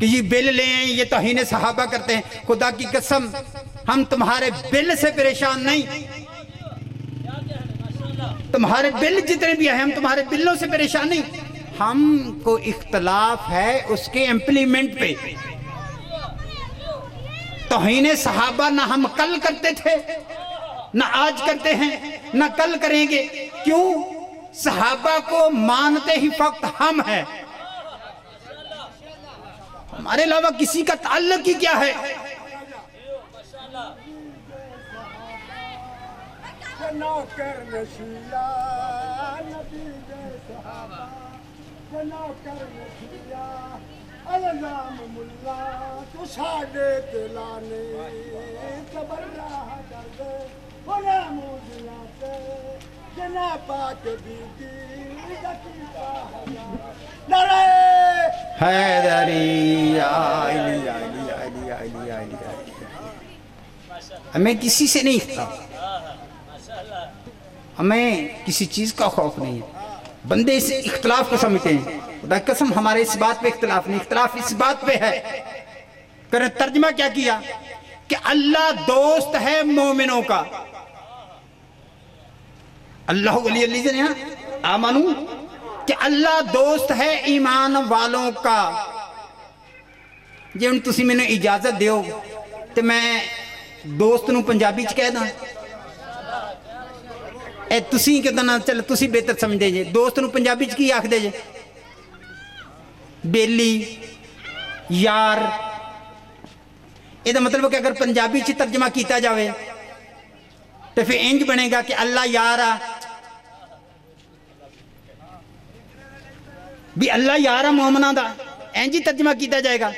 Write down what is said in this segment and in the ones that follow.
کہ یہ بل لیں، یہ توہین صحابہ کرتے ہیں، خدا کی قسم ہم تمہارے بل سے پریشان نہیں، تمہارے بل جتنے بھی ہیں ہم تمہارے بلوں سے پریشان نہیں، ہم کو اختلاف ہے اس کے امپلیمنٹ پہ۔ توہین صحابہ نہ ہم کل کرتے تھے، نہ آج کرتے ہیں، نہ کل کریں گے۔ کیوں؟ صحابہ کو مانتے ہی فقط ہم ہیں، ہمارے علاوہ کسی کا تعلق ہی کیا ہے؟ ہمیں کسی سے نہیں اختلاف، ہمیں کسی چیز کا خوف نہیں ہے۔ بندے اس اختلاف کو سمجھتے ہیں، خدا کی قسم ہمارے اس بات پہ اختلاف نہیں، اختلاف اس بات پہ ہے۔ پھر ترجمہ کیا کیا کہ اللہ دوست ہے مومنوں کا، اللہ ولی الذین آمنوا، کہ اللہ دوست ہے ایمان والوں کا۔ جی تسی میں نے اجازت دیو تو میں دوست نو پنجابی چ کہہ داں، اے تسی کہ نہ چل تسی بہتر سمجھ دے جے، دوست نو پنجابی چ کی آکھ دے جے؟ بیلی، یار۔ یہ مطلب کہ اگر پنجابی چ ترجمہ کیتا جاوے تو پھر انج بنے گا کہ اللہ یارا بھی، اللہ یارا مومنہ دا، انج ہی ترجمہ کیتا جائے گا۔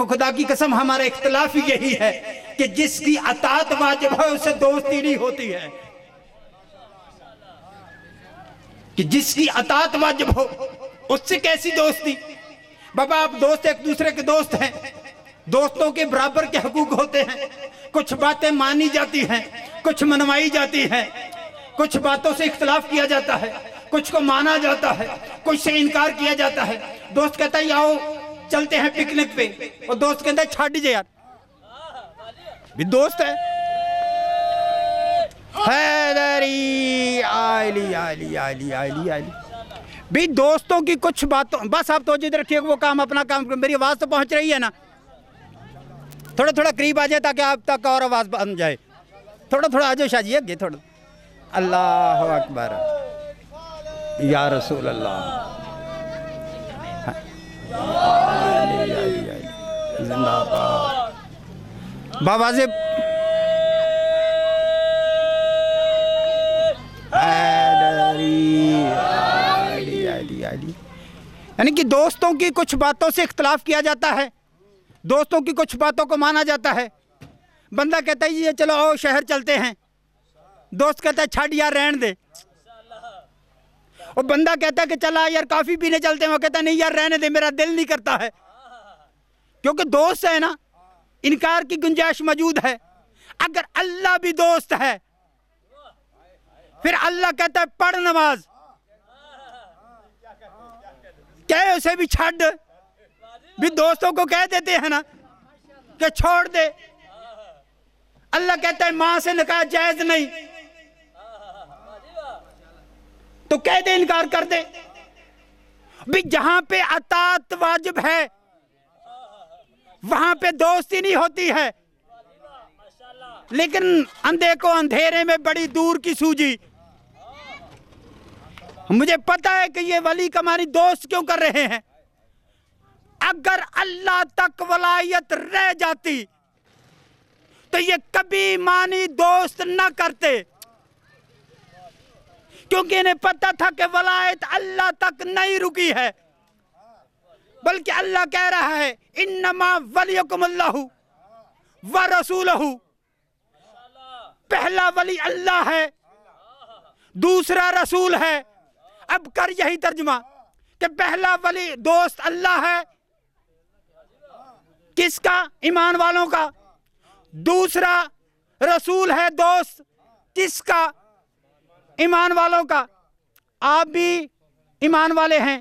خدا کی قسم ہمارا اختلاف ہی یہی ہے کہ جس کی اطاعت واجب ہے اسے دوستی نہیں ہوتی ہے، کہ جس کی اطاعت واجب ہو اس سے کیسی دوستی؟ بابا آپ دوست ایک دوسرے کے دوست ہیں، دوستوں کے برابر کے حقوق ہوتے ہیں، کچھ باتیں مانی جاتی ہیں، کچھ منوائی جاتی ہیں، کچھ باتوں سے اختلاف کیا جاتا ہے، کچھ کو مانا جاتا ہے، کچھ سے انکار کیا جاتا ہے۔ دوست کہتا ہے آؤ چلتے ہیں پکنک پہ، اور دوست کہتا ہے چھاڑ دیجئے یار، بھی دوست ہے۔ حیدری آئلی آئلی آئلی آئلی آئلی، بھی دوستوں کی کچھ باتوں، بس آپ توجہ رکھیے وہ کام اپنا کام، میری آواز تو پہنچ رہی ہے نا؟ تھوڑا تھوڑا قریب آ جائے تاکہ آپ تک اور آواز بن جائے، تھوڑا تھوڑا آ جاؤ شاہ جی اگے تھوڑا۔ اللہ اکبر یا رسول اللہ، زندہ باد باواز یعنی کہ دوستوں کی کچھ باتوں سے اختلاف کیا جاتا ہے، دوستوں کی کچھ باتوں کو مانا جاتا ہے۔ بندہ کہتا ہے یہ چلو آؤ شہر چلتے ہیں، دوست کہتا ہے چھاڑ یار رہن دے، اور بندہ کہتا ہے کہ چلا یار کافی پینے چلتے ہیں، وہ کہتا ہے نہیں یار رہنے دے میرا دل نہیں کرتا ہے، کیونکہ دوست ہے نا، انکار کی گنجائش موجود ہے۔ اگر اللہ بھی دوست ہے پھر اللہ کہتا ہے پڑھ نماز، کہے اسے بھی چھڑ، بھی دوستوں کو کہہ دیتے ہیں نا کہ چھوڑ دے۔ اللہ کہتا ہے ماں سے نکاح جائز نہیں، تو کہہ دے انکار کر دے۔ بھی جہاں پہ اطاعت واجب ہے وہاں پہ دوستی نہیں ہوتی ہے، لیکن اندھے کو اندھیرے میں بڑی دور کی سوجی۔ مجھے پتا ہے کہ یہ ولی کا معنی دوست کیوں کر رہے ہیں۔ اگر اللہ تک ولایت رہ جاتی تو یہ کبھی معنی دوست نہ کرتے، کیونکہ انہیں پتا تھا کہ ولایت اللہ تک نہیں رکی ہے، بلکہ اللہ کہہ رہا ہے انما ولیکم اللہ ورسولہ، پہلا ولی اللہ ہے، دوسرا رسول ہے۔ اب کر یہی ترجمہ کہ پہلا ولی دوست اللہ ہے، کس کا؟ ایمان والوں کا۔ دوسرا رسول ہے دوست، کس کا؟ ایمان والوں کا۔ آپ بھی ایمان والے ہیں،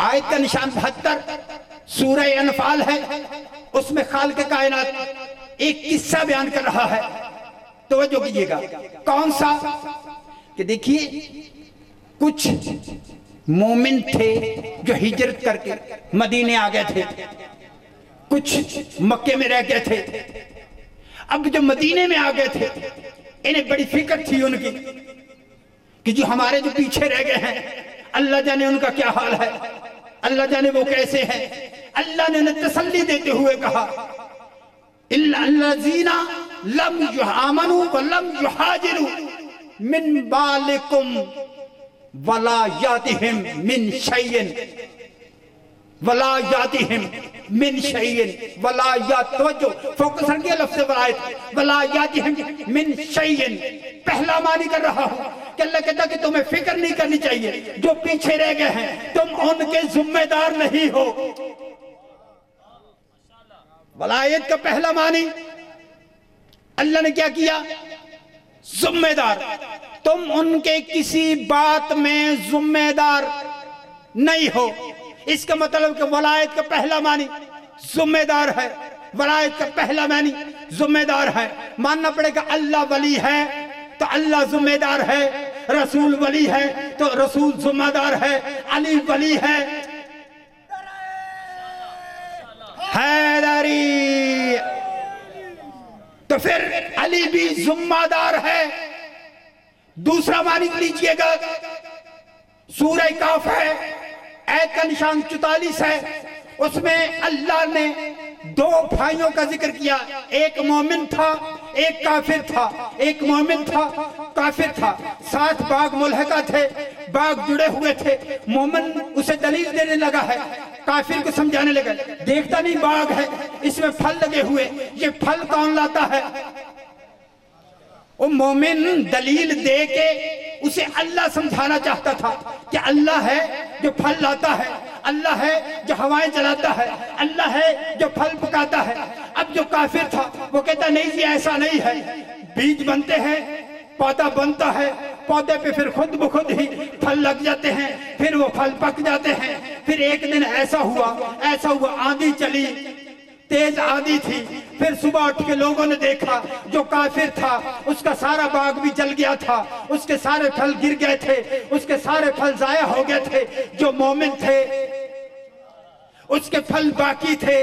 آیت کا نشان 72 سورہ انفال ہے، اس میں خالق کائنات ایک قصہ بیان کر رہا ہے، توجہ کیجئے گا۔ کون سا؟ کہ دیکھیے کچھ مومن تھے جو ہجرت کر کے مدینے آ گئے تھے، کچھ مکے میں رہ گئے تھے۔ اب جو مدینے میں آ گئے تھے انہیں بڑی فکر تھی ان کی کہ جو ہمارے جو پیچھے رہ گئے ہیں اللہ جانے ان کا کیا حال ہے، اللہ جانے وہ کیسے ہیں۔ اللہ نے انہیں تسلی دیتے ہوئے کہا الذین لم یآمنوا ولم یہاجروا من بالکم ولا یاتہم من شیء ولا یاتہم من شیء ولا یات توجہ فوکس رکھیے لفظ ولایت ولا یاتہم من شیء۔ پہلا معنی کر رہا ہوں کہ اللہ کہتا کہ تمہیں فکر نہیں کرنی چاہیے، جو پیچھے رہ گئے ہیں تم ان کے ذمہ دار نہیں ہو۔ ولایت کا پہلا معنی اللہ نے کیا کیا؟ ذمہ دار۔ تم ان کے کسی بات میں ذمہ دار نہیں ہو۔ اس کا مطلب کہ ولایت کا پہلا معنی ذمہ دار ہے، ولایت کا پہلا معنی ذمہ دار ہے۔ ماننا پڑے گا اللہ ولی ہے تو اللہ ذمہ دار ہے، رسول ولی ہے تو رسول ذمہ دار ہے، علی ولی ہے، حیدری تو پھر علی بھی ذمہ دار ہے۔ دوسرا معنی لیجئے گا، سورہ کاف ہے، آیت کا نشان 44 ہے، اس میں اللہ نے دو بھائیوں کا ذکر کیا، ایک مومن تھا ایک کافر تھا، ایک مومن تھا کافر تھا، ساتھ باغ ملحقہ تھے، باغ جڑے ہوئے تھے۔ مومن اسے دلیل دینے لگا ہے، کافر کو سمجھانے لگا، دیکھتا نہیں باغ ہے اس میں پھل لگے ہوئے، یہ پھل کون لاتا ہے؟ وہ مومن دلیل دے کے اسے اللہ سمجھانا چاہتا تھا کہ اللہ ہے جو پھل لاتا ہے، اللہ ہے جو ہوائیں چلاتا ہے، اللہ ہے جو پھل پکاتا ہے۔ اب جو کافر تھا وہ کہتا نہیں یہ ایسا نہیں ہے، بیج بنتے ہیں، پودا بنتا ہے، پودے پہ پھر خود بخود ہی پھل لگ جاتے ہیں، پھر وہ پھل پک جاتے ہیں۔ پھر ایک دن ایسا ہوا آندھی چلی، تیز آندھی تھی، پھر صبح اٹھ کے لوگوں نے دیکھا جو کافر تھا اس کا سارا باغ بھی جل گیا تھا، اس کے سارے پھل گر گئے تھے، اس کے سارے پھل ضائع ہو گئے تھے۔ جو مومن تھے اس کے پھل باقی تھے،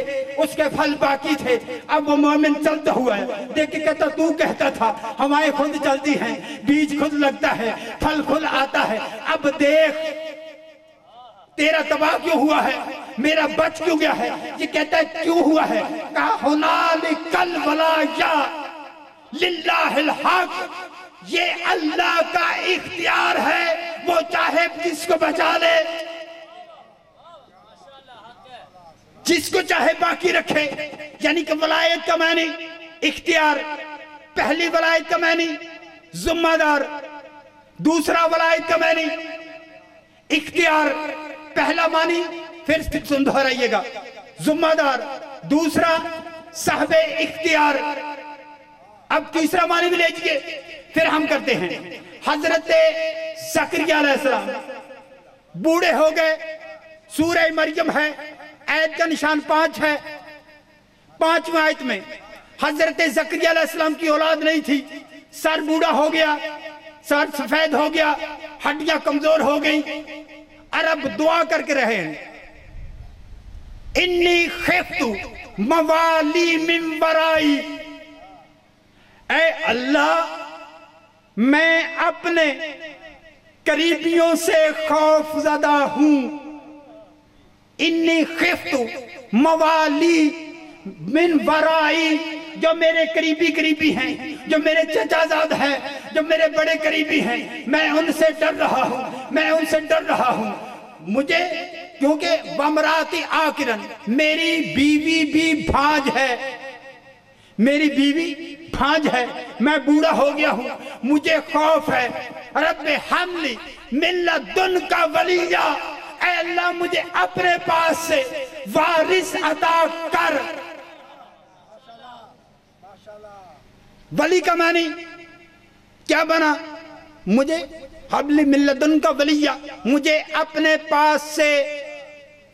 اس کے پھل باقی تھے۔ اب وہ مومن چلتا ہوا ہے، دیکھ کے کہتا تو کہتا تھا ہوائیں خود چلتی ہیں، بیج خود لگتا ہے، پھل خود آتا ہے، اب دیکھ تیرا تباہ کیوں ہوا ہے، میرا بچ کیوں گیا ہے؟ یہ کہتا ہے کیوں ہوا ہے؟ کہا ہنالک الولایا للہ الحق، یہ اللہ کا اختیار ہے، وہ چاہے جس کو بچا لے، جس کو چاہے باقی رکھے۔ یعنی کہ ولایت کا معنی اختیار، پہلی ولایت کا معنی ذمہ دار، دوسرا ولایت کا معنی اختیار۔ پہلا معنی پھر سن دہرائیے گا، ذمہ دار، دوسرا صاحب اختیار۔ اب تیسرا معنی بھی لیجئے، پھر ہم کرتے ہیں۔ حضرت زکریا علیہ السلام بوڑھے ہو گئے، سورہ مریم ہے، آیت کا نشان 5 ہے، 5ویں آیت میں حضرت زکریا علیہ السلام کی اولاد نہیں تھی، سر بوڑھا ہو گیا، سر سفید ہو گیا، ہڈیاں کمزور ہو گئیں، عرب دعا کر کے رہے ہیں انی خفت موالی من ورائی، اے اللہ میں اپنے قریبیوں سے خوف زدہ ہوں، انی خفت موالی من ورائی، جو میرے قریبی ہیں، جو میرے چچا زاد ہیں، جو میرے بڑے قریبی ہیں، میں ان سے ڈر رہا ہوں، مجھے کیونکہ وامراتی آکرن، میری بیوی بھی بھانج ہے، میں بوڑھا ہو گیا ہوں، مجھے خوف ہے، رب حملی من لدنک ولیہ، اے اللہ مجھے اپنے پاس سے وارث عطا کر۔ ولی کا معنی کیا بنا؟ مجھے حبل من لدنک ولیہ، مجھے اپنے پاس سے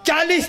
39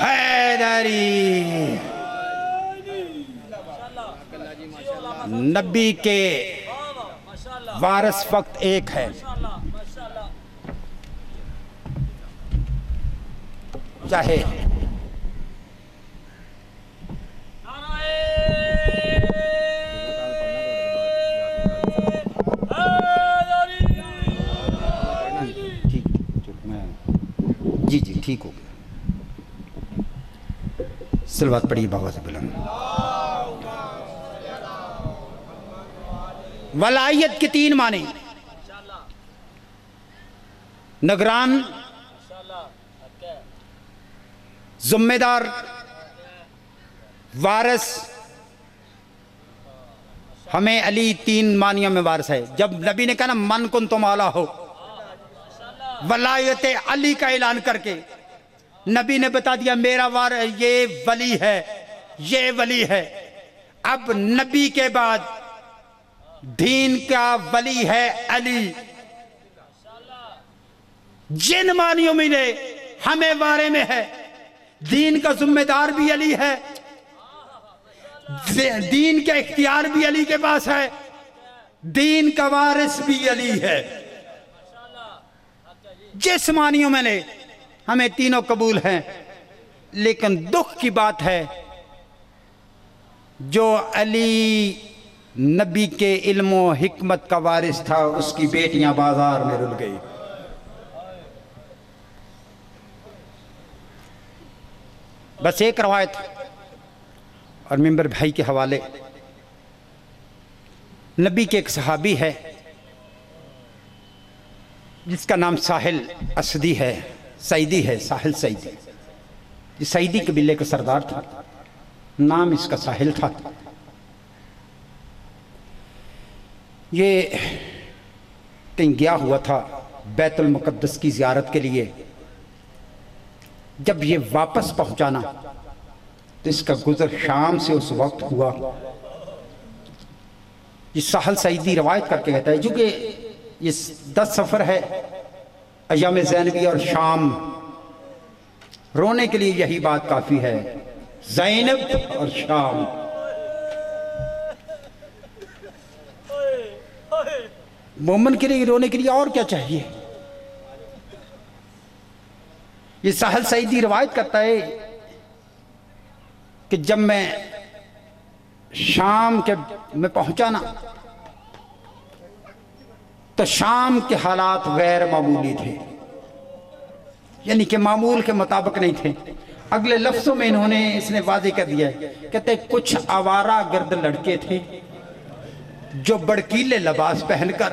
حیدری نبی کے وارث فقط ایک ہے، چاہے جی ٹھیک ہو گیا، صلوات پڑھیے بابا سے بلند۔ ولایت کے 3 معنی، نگران، ذمہ دار، وارث۔ ہمیں علی 3 معنیوں میں وارث ہے۔ جب نبی نے کہا نا من کن تو مولا ہو، ولایت علی کا اعلان کر کے نبی نے بتا دیا میرا وارث یہ ولی ہے، یہ ولی ہے۔ اب نبی کے بعد دین کا ولی ہے علی۔ جن معنیوں میں نے ہمیں بارے میں ہے، دین کا ذمہ دار بھی علی ہے، دین کا اختیار بھی علی کے پاس ہے، دین کا وارث بھی علی ہے۔ جس معنیوں میں نے ہمیں تینوں قبول ہیں، لیکن دکھ کی بات ہے جو علی نبی کے علم و حکمت کا وارث تھا، اس کی بیٹیاں بازار میں رل گئی۔ بس ایک روایت اور ممبر بھائی کے حوالے، نبی کے ایک صحابی ہے جس کا نام ساحل اسدی ہے، سعیدی ہے، ساحل سعیدی۔ یہ سعیدی قبیلے کا سردار تھا، نام اس کا ساحل تھا۔ یہ کہیں گیا ہوا تھا بیت المقدس کی زیارت کے لیے۔ جب یہ واپس پہنچانا تو اس کا گزر شام سے اس وقت ہوا۔ یہ ساحل سعیدی روایت کر کے کہتا ہے، جو کہ یہ 10 سفر ہے، ایام زینبی اور شام، رونے کے لیے یہی بات کافی ہے، زینب اور شام۔ مومن کے لیے رونے کے لیے اور کیا چاہیے؟ یہ ساحل سعیدی روایت کرتا ہے کہ جب میں شام میں پہنچا نا تو شام کے حالات غیر معمولی تھے، یعنی کہ معمول کے مطابق نہیں تھے۔ اگلے لفظوں میں انہوں نے اس نے واضح کر دیا ہے، کہتے ہیں کچھ آوارہ گرد لڑکے تھے جو بڑکیلے لباس پہن کر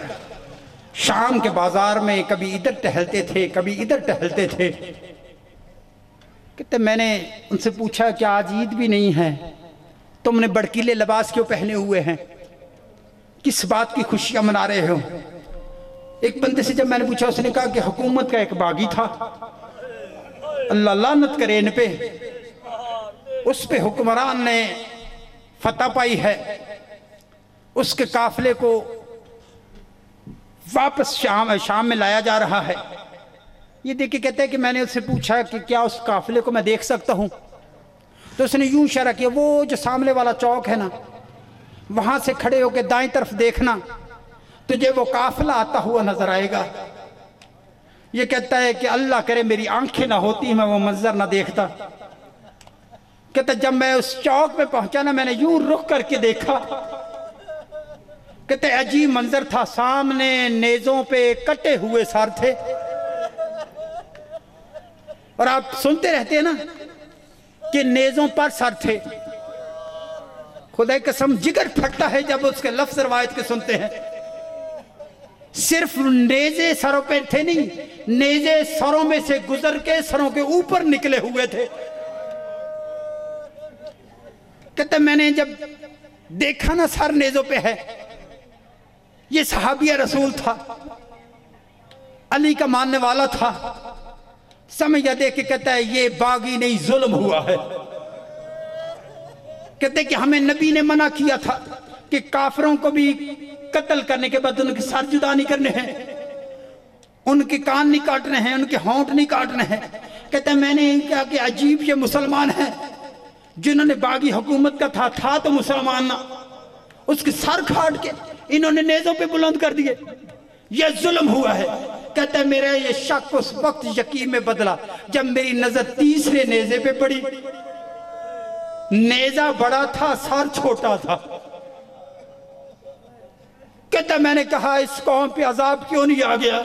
شام کے بازار میں کبھی ادھر ٹہلتے تھے، کبھی ادھر ٹہلتے تھے۔ کہتے میں نے ان سے پوچھا کہ آج عید بھی نہیں ہے، تم نے بڑکیلے لباس کیوں پہنے ہوئے ہیں؟ کس بات کی خوشیاں منا رہے ہو؟ ایک بندے سے جب میں نے پوچھا، اس نے کہا کہ حکومت کا ایک باغی تھا، اللہ لعنت کرے ان پہ، اس پہ حکمران نے فتح پائی ہے، اس کے قافلے کو واپس شام میں لایا جا رہا ہے۔ یہ دیکھ کے کہتے ہیں کہ میں نے اس سے پوچھا کہ کیا اس قافلے کو میں دیکھ سکتا ہوں؟ تو اس نے یوں اشارہ کیا، وہ جو سامنے والا چوک ہے نا، وہاں سے کھڑے ہو کے دائیں طرف دیکھنا، تجھے وہ قافلہ آتا ہوا نظر آئے گا۔ یہ کہتا ہے کہ اللہ کرے میری آنکھیں نہ ہوتی، میں وہ منظر نہ دیکھتا۔ کہتا جب میں اس چوک میں پہنچا نا، میں نے یوں رخ کر کے دیکھا، کہتے عجیب منظر تھا، سامنے نیزوں پہ کٹے ہوئے سر تھے۔ اور آپ سنتے رہتے ہیں نا کہ نیزوں پر سر تھے، خدا کی قسم جگر پھٹتا ہے جب اس کے لفظ روایت کے سنتے ہیں۔ صرف نیزے سروں پہ تھے نہیں، نیزے سروں میں سے گزر کے سروں کے اوپر نکلے ہوئے تھے۔ کہتے میں نے جب دیکھا نا سر نیزوں پہ ہے، یہ صحابی رسول تھا، علی کا ماننے والا تھا، سمجھا دیکھ کے کہتا ہے یہ باغی نہیں ظلم ہوا ہے۔ کہتے کہ ہمیں نبی نے منع کیا تھا کہ کافروں کو بھی قتل کرنے کے بعد ان کے سر جدا نہیں کرنے ہیں، ان کے کان نہیں کاٹنے ہیں، ان کے ہونٹ نہیں کاٹنے ہیں، کہتا ہے میں نے کہا کہ عجیب یہ مسلمان ہیں جنہوں نے باغی حکومت کا تھا تو مسلمان نہ، اس کے سر کھاٹ کے انہوں نے نیزوں پہ بلند کر دیے، یہ ظلم ہوا ہے۔ کہتا ہے میرا یہ شک اس وقت یقین میں بدلا جب میری نظر تیسرے نیزے پہ پڑی، نیزہ بڑا تھا سر چھوٹا تھا۔ کہتا ہے میں نے کہا اس قوم پہ عذاب کیوں نہیں آ گیا؟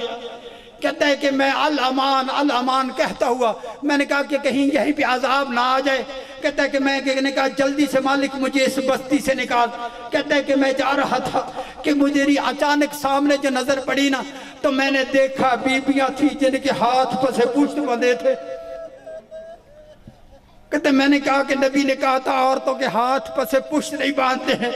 کہتا ہے کہ میں الامان الامان کہتا ہوا میں نے کہا کہ کہیں یہیں پہ عذاب نہ آ جائے۔ کہتا ہے کہ میں نے کہا جلدی سے مالک مجھے اس بستی سے نکال۔ کہتا ہے کہ میں جا رہا تھا کہ مجھے اچانک سامنے جو نظر پڑی نا تو میں نے دیکھا بیبیاں تھی جن کے ہاتھ پسے پشت بندھے تھے۔ کہتے میں نے کہا کہ نبی نے کہا تھا عورتوں کے ہاتھ پسے پشت نہیں باندھتے ہیں۔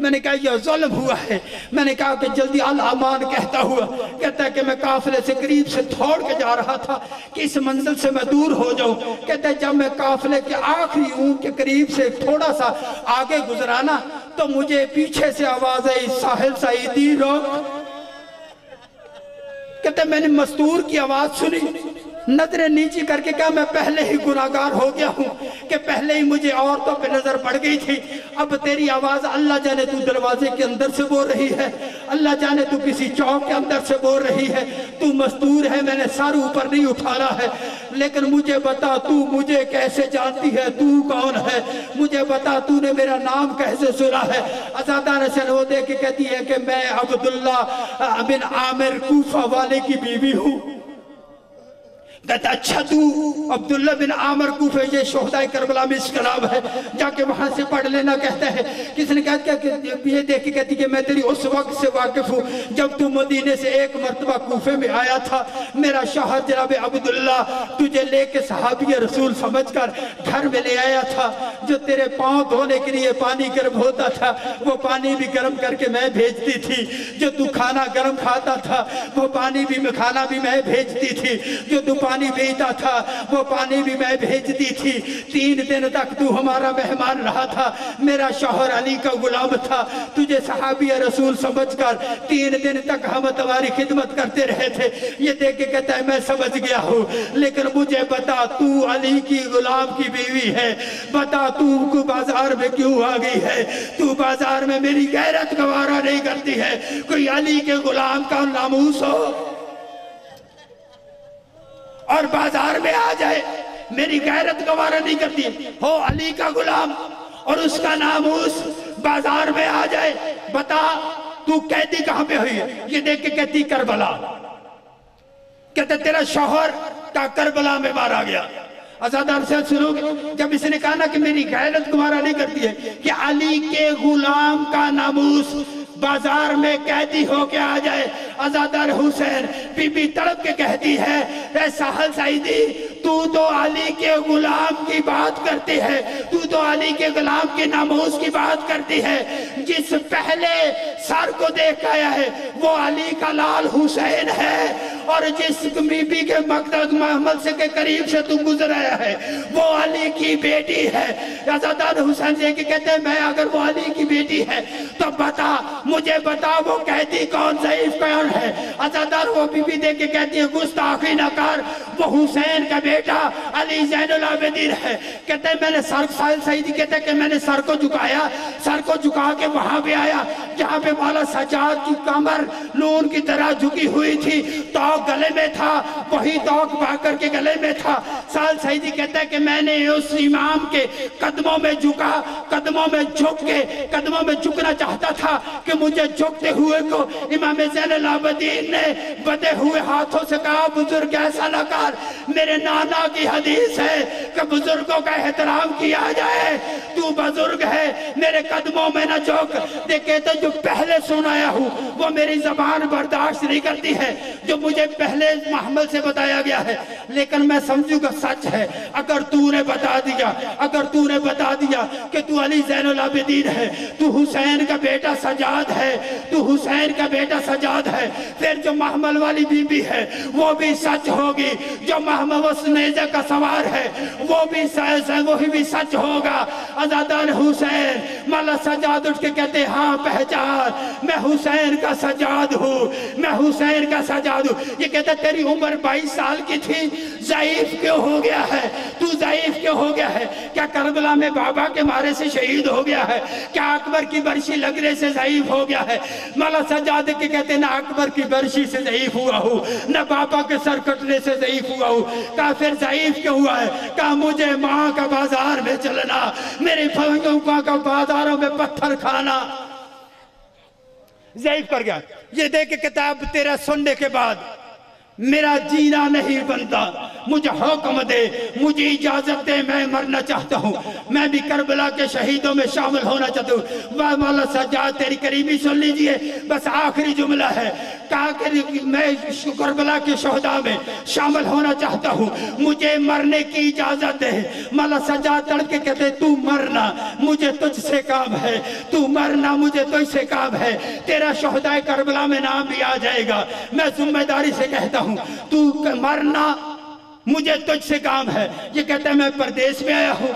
میں نے کہا یہ ظلم ہوا ہے۔ میں نے کہا کہ جلدی الامان کہتا ہوا، کہتا ہے کہ میں قافلے سے قریب سے دوڑ کے جا رہا تھا کہ اس منزل سے میں دور ہو جاؤں۔ کہتا ہے جب میں قافلے کے آخری اونٹ کے قریب سے تھوڑا سا آگے گزرانا تو مجھے پیچھے سے آواز آئی ساحل سعیدی روک۔ کہتا ہے میں نے مستور کی آواز سنی، نظریں نیچی کر کے کہا میں پہلے ہی گناہگار ہو گیا ہوں کہ پہلے ہی مجھے عورتوں پہ نظر پڑ گئی تھی، اب تیری آواز اللہ جانے تو دروازے کے اندر سے بول رہی ہے، اللہ جانے تو کسی چوک کے اندر سے بول رہی ہے، تو مستور ہے، میں نے سر اوپر نہیں اٹھانا ہے، لیکن مجھے بتا تو مجھے کیسے جانتی ہے، تو کون ہے، مجھے بتا تو نے میرا نام کیسے سنا ہے۔ عزادہ رسول وہ دے کے کہتی ہے کہ میں عبداللہ بن عامر کوفہ والے کی بیوی ہوں۔ کہتا اچھا تو عبداللہ بن عامر کوفہ یہ شہداء کربلا میں اس کا نام ہے، جا کے وہاں سے پڑھ لینا کہتا ہے۔ کس نے کہا کہ یہ دیکھ کے کہتی کہ میں تیری اس وقت سے واقف ہوں جب تو مدینے سے ایک مرتبہ کوفے میں آیا تھا، میرا شوہر جناب عبداللہ تجھے لے کے صحابی رسول سمجھ کر گھر میں لے آیا تھا، جو تیرے پاؤں دھونے کے لیے پانی گرم ہوتا تھا وہ پانی بھی گرم کر کے میں بھیجتی تھی، جو تو کھانا گرم کھاتا تھا وہ پانی بھی کھانا بھی میں بھیجتی تھی، جو تو پانی بھیجتا تھا وہ پانی بھی میں بھیجتی تھی۔ 3 دن تک تو ہمارا مہمان رہا تھا، میرا شوہر علی کا غلام تھا، تجھے صحابی رسول سمجھ کر 3 دن تک ہم تمہاری خدمت کرتے رہے تھے۔ یہ دیکھ کے کہتا ہے میں سمجھ گیا ہوں، لیکن مجھے بتا تو علی کی غلام کی بیوی ہے، بتا تو بازار میں کیوں آ گئی ہے، تو بازار میں میری غیرت گوارا نہیں کرتی ہے، کوئی علی کے غلام کا ناموس ہو اور بازار میں آ جائے، میری غیرت گوارا نہیں کرتی ہو، علی کا غلام اور اس کا ناموس بازار میں آ جائے، بتا تو قیدی کہاں پہ ہوئی ہے؟ یہ دیکھ کے کہتی کربلا، کہتے تیرا شوہر کا کربلا میں مارا گیا۔ عزادہ سے سنو گے جب اس نے کہا نا کہ میری غیرت گوارا نہیں کرتی ہے کہ علی کے غلام کا ناموس بازار میں قیدی ہو کے آ جائے، عزادہ حسین بی بی تڑپ کے کہتی ہے اے ساحل سعیدی تو علی کے غلام کی بات کرتی ہے، تو علی کے غلام کے ناموس کی بات کرتی ہے، جس پہلے سر کو دیکھ آیا ہے وہ علی کا لال حسین ہے، اور جس بی بی کے مقدس محمد سے کے قریب سے تو گزر آیا ہے وہ علی کی بیٹی ہے۔ عزادہ حسین سے کہتے ہیں میں اگر وہ علی کی بیٹی ہے تو بتا مجھے بتا وہ قیدی کون ضعیف کون ہے۔ عزادہ وہ بی بی دیکھ کے کہتی ہے گستاخی نہ کر، وہ حسین کا بیٹا علی زین العابدین ہے۔ کہتے ہیں میں نے سر ساحل سعیدی کہتے ہیں کہ میں نے سر کو جھکایا، سر کو جھکا کے وہاں بھی آیا جہاں پہ مولا سجاد کی کمر نون کی طرح جھکی ہوئی تھی، توق گلے میں تھا، وہی توق باکر کے گلے میں تھا۔ ساحل سعیدی کہتا ہے کہ میں نے اس امام کے قدموں میں جھکا، قدموں میں جھک کے قدموں میں جھکنا چاہتا تھا کہ مجھے جھکتے ہوئے کو امام زین العابدین نے بدے ہوئے ہاتھوں سے کہا بزرگ ایسا نہ کر، میرے نانا کی حدیث ہے کہ بزرگوں کا احترام کیا جائے، تو بزرگ ہے میرے قدموں میں نہ جھک۔ کہتے جو پہلے سنایا ہوں وہ میری زبان برداشت نہیں کرتی ہے جو مجھے پہلے محمد سے بتایا گیا ہے، لیکن میں سمجھوں گا سچ ہے۔ اگر تو نے بتا دیا، اگر تو نے بتا دیا کہ تو علی زین العابدین ہے، تو حسین کا بیٹا سجاد ہے، تو حسین کا بیٹا سجاد ہے، پھر جو محمل والی بی بی ہے وہ بھی سچ ہوگی، جو محمد وسنیزہ کا سوار ہے وہ بھی سچ ہوگا۔ عزادہ حسین مولا سجاد اٹھ کے کہتے ہاں پہچان، میں حسین کا سجاد ہوں، میں حسین کا سجاد ہوں۔ یہ کہتا تیری عمر 22 سال کی تھی، ضعیف کیوں ہو گیا ہے؟ تو ضعیف کیوں ہو گیا ہے؟ کیا کربلا میں بابا کے مارے سے شہید ہو گیا ہے؟ کیا اکبر کی برشی لگنے سے ضعیف ہو گیا ہے؟ مولا سجاد کے کہتے نہ اکبر کی برشی سے ضعیف ہوا ہوں، نہ بابا کے سر کٹنے سے ضعیف ہوا ہوں۔ کہا پھر ضعیف کیوں ہوا ہے؟ کہا مجھے ماں کا بازار میں چلنا، میرے بھائیوں کا بازاروں میں پتھر کھانا ضعیف کر گیا۔ یہ دیکھ کہ کتاب تیرا سننے کے بعد میرا جینا نہیں بنتا، مجھے حکم دے، مجھے اجازت دے، میں مرنا چاہتا ہوں، میں بھی کربلا کے شہیدوں میں شامل ہونا چاہتا ہوں۔ مولا سجاد تیری قریبی سن لیجئے، بس آخری جملہ ہے، کہا کہ میں کربلا کے شہداء میں شامل ہونا چاہتا ہوں، مجھے مرنے کی اجازت دے۔ مولا سجاد تڑپ کے کہتے تو مرنا، مجھے تجھ سے کام ہے، تو مرنا، مجھے تجھ سے کام ہے، تیرا شہداء کربلا میں نام بھی آ جائے گا۔ میں ذمہ داری سے کہتا ہوں تو مرنا، مجھے تجھ سے کام ہے۔ یہ کہتا ہے میں پردیس میں آیا ہوں،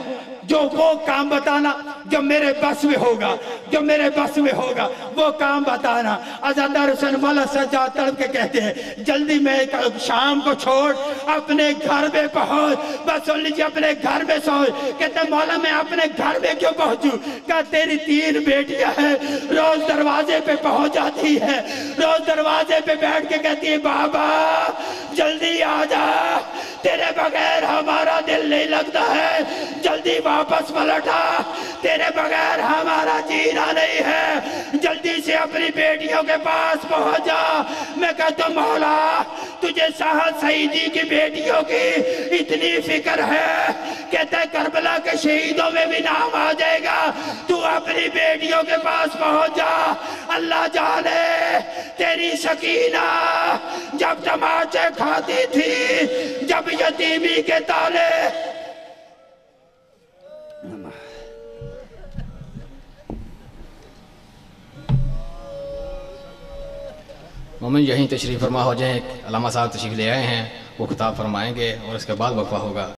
جو وہ کام بتانا جو میرے بس میں ہوگا، جو میرے بس میں ہوگا وہ کام بتانا۔ عزادار حسین مولا سجاد تڑپ کے کہتے ہیں جلدی میں شام کو چھوڑ اپنے گھر میں پہنچ۔ بس سن لیجیے اپنے گھر میں سوچ۔ کہتے ہیں مولا میں اپنے گھر میں کیوں پہنچوں؟ کہا تیری 3 بیٹیاں ہیں، روز دروازے پہ پہنچ جاتی ہے، روز دروازے پہ بیٹھ کے کہتی ہے بابا جلدی آ جا، تیرے بغیر ہمارا دل نہیں لگتا ہے، جلدی واپس پلٹا، تیرے بغیر ہمارا جینا نہیں ہے، جلدی سے اپنی بیٹیوں کے پاس پہنچ جا۔ میں کہتا ہوں مولا تجھے سہل سعیدی کی بیٹیوں کی اتنی فکر ہے، کہتا ہے کربلا کے شہیدوں میں بھی نام آ جائے گا، تو اپنی بیٹیوں کے پاس پہنچ جا۔ اللہ جانے تیری سکینہ جب تماچے کھاتی تھی، جب یتیمی کے تالے مومن یہیں تشریف فرما ہو جائیں، علامہ صاحب تشریف لے آئے ہیں، وہ خطاب فرمائیں گے اور اس کے بعد وقفہ ہوگا۔